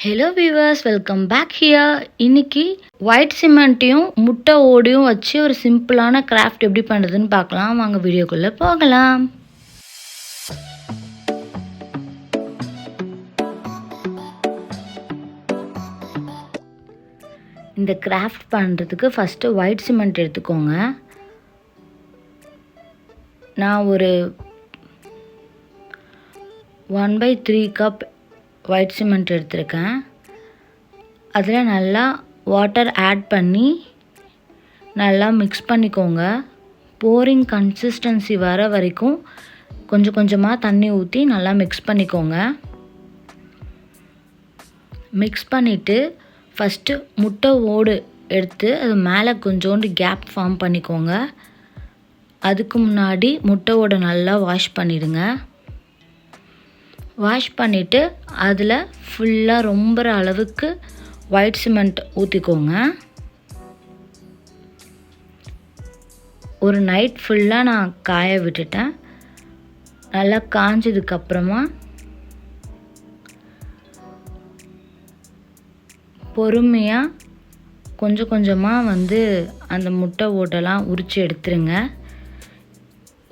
Hello viewers, welcome back here. இன்னைக்கு white சிமெண்ட்டையும் முட்டை ஓடியும் வச்சு ஒரு சிம்பிளான கிராஃப்ட் எப்படி பண்ணுறதுன்னு பார்க்கலாம். வாங்க வீடியோக்குள்ளே போகலாம். இந்த கிராஃப்ட் பண்ணுறதுக்கு ஃபஸ்ட்டு ஒயிட் சிமெண்ட் எடுத்துக்கோங்க. நான் ஒரு 1/3 கப் ஒயிட் சிமெண்ட் எடுத்திருக்கேன். அதில் நல்லா வாட்டர் ஆட் பண்ணி நல்லா மிக்ஸ் பண்ணிக்கோங்க. போரிங் கன்சிஸ்டன்சி வர வரைக்கும் கொஞ்சம் கொஞ்சமாக தண்ணி ஊற்றி நல்லா மிக்ஸ் பண்ணிக்கோங்க. மிக்ஸ் பண்ணிவிட்டு ஃபஸ்ட்டு முட்டை ஓடு எடுத்து அது மேலே கொஞ்சோண்டு கேப் ஃபார்ம் பண்ணிக்கோங்க. அதுக்கு முன்னாடி முட்டை ஓடை நல்லா வாஷ் பண்ணிவிடுங்க. வாஷ் பண்ணிவிட்டு அதில் ஃபுல்லாக ரொம்புற அளவுக்கு ஒயிட் சிமெண்ட் ஊற்றிக்கோங்க. ஒரு நைட் ஃபுல்லாக நான் காய விட்டுட்டேன். நல்லா காஞ்சதுக்கப்புறமா பொறுமையாக கொஞ்சம் கொஞ்சமாக அந்த முட்டை ஓட்டெல்லாம் உரித்து எடுத்துருங்க.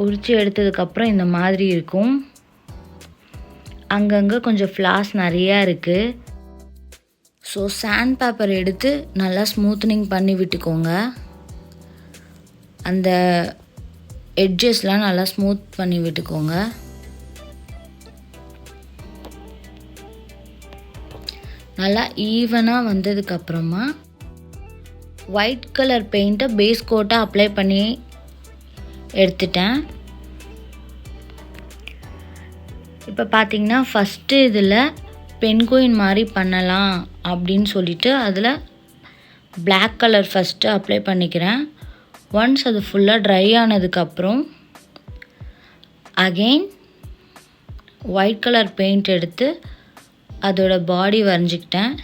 உரித்து எடுத்ததுக்கப்புறம் இந்த மாதிரி இருக்கும். அங்கங்கே கொஞ்சம் ஃப்ளாஸ் நிறையா இருக்குது. ஸோ சாண்ட் பேப்பர் எடுத்து நல்லா ஸ்மூத்னிங் பண்ணி விட்டுக்கோங்க. அந்த எட்ஜஸ்லாம் நல்லா ஸ்மூத் பண்ணி விட்டுக்கோங்க. நல்லா ஈவனாக வந்ததுக்கப்புறமா ஒயிட் கலர் பெயிண்ட்டை பேஸ் கோட்டாக அப்ளை பண்ணி எடுத்துட்டேன். இப்போ பார்த்தீங்கன்னா ஃபஸ்ட்டு இதில் பென்குயின் மாதிரி பண்ணலாம் அப்படின்னு சொல்லிட்டு அதில் பிளாக் கலர் ஃபஸ்ட்டு அப்ளை பண்ணிக்கிறேன். ஒன்ஸ் அது ஃபுல்லாக ட்ரை ஆனதுக்கப்புறம் அகெயின் ஒயிட் கலர் பெயிண்ட் எடுத்து அதோட பாடி வரைஞ்சிக்கிட்டேன்.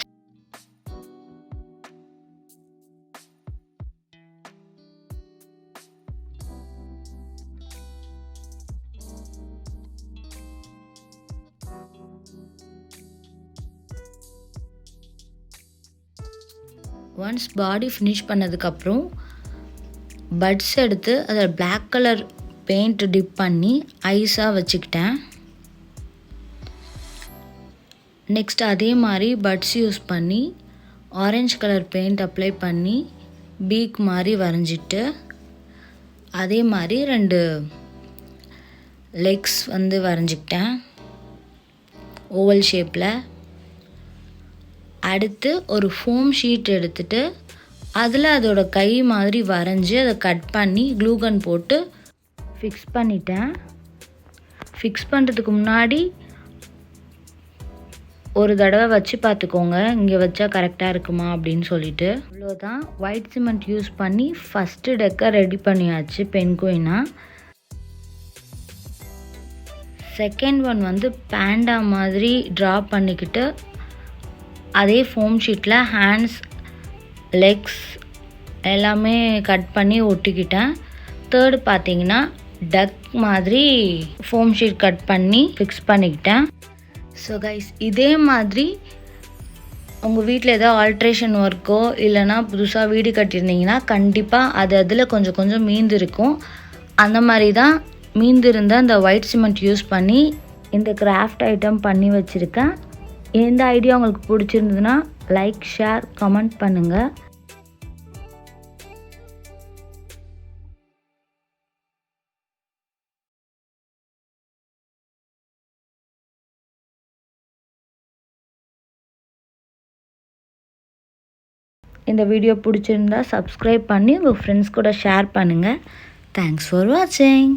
ஒன்ஸ் பாடி ஃபினிஷ் பண்ணதுக்கப்புறம் பட்ஸ் எடுத்து அதில் பிளாக் கலர் பெயிண்ட் டிப் பண்ணி ஐஸாக வச்சுக்கிட்டேன். நெக்ஸ்ட் அதே மாதிரி பட்ஸ் யூஸ் பண்ணி ஆரஞ்சு கலர் பெயிண்ட் அப்ளை பண்ணி பீக் மாதிரி வரைஞ்சிட்டு அதே மாதிரி 2 லெக்ஸ் வரைஞ்சிக்கிட்டேன் ஓவல் ஷேப்பில். அடுத்து ஒரு ஃபோம் ஷீட் எடுத்துகிட்டு அதில் அதோட கை மாதிரி வரைஞ்சி அதை கட் பண்ணி க்ளூகன் போட்டு ஃபிக்ஸ் பண்ணிட்டேன். ஃபிக்ஸ் பண்ணுறதுக்கு முன்னாடி ஒரு தடவை வச்சு பார்த்துக்கோங்க, இங்கே வச்சா கரெக்டாக இருக்குமா அப்படின்னு சொல்லிட்டு. இவ்வளோதான், ஒயிட் சிமெண்ட் யூஸ் பண்ணி ஃபஸ்ட்டு டெக்கர் ரெடி பண்ணியாச்சு பென்குயினா. செகண்ட் ஒன் பேண்டா மாதிரி ட்ரா பண்ணிக்கிட்டு அதே ஃபோம் ஷீட்டில் ஹேண்ட்ஸ் லெக்ஸ் எல்லாமே கட் பண்ணி ஒட்டிக்கிட்டேன். தேர்டு பார்த்தீங்கன்னா டக் மாதிரி ஃபோம் ஷீட் கட் பண்ணி ஃபிக்ஸ் பண்ணிக்கிட்டேன். ஸோ கைஸ், இதே மாதிரி உங்கள் வீட்டில் ஏதோ ஆல்ட்ரேஷன் ஒர்க்கோ இல்லைனா புதுசாக வீடு கட்டியிருந்தீங்கன்னா கண்டிப்பாக அது அதில் கொஞ்சம் கொஞ்சம் மீந்து இருக்கும். அந்த மாதிரி தான் மீந்து இருந்த அந்த ஒயிட் சிமெண்ட் யூஸ் பண்ணி இந்த கிராஃப்ட் ஐட்டம் பண்ணி வச்சுருக்கேன். இந்த ஐடியா உங்களுக்கு பிடிச்சிருந்ததுன்னா லைக், ஷேர், கமெண்ட் பண்ணுங்கள். இந்த வீடியோ பிடிச்சிருந்தா சப்ஸ்கிரைப் பண்ணி உங்கள் ஃப்ரெண்ட்ஸ் கூட ஷேர் பண்ணுங்கள். தேங்க்ஸ் ஃபார் வாட்சிங்.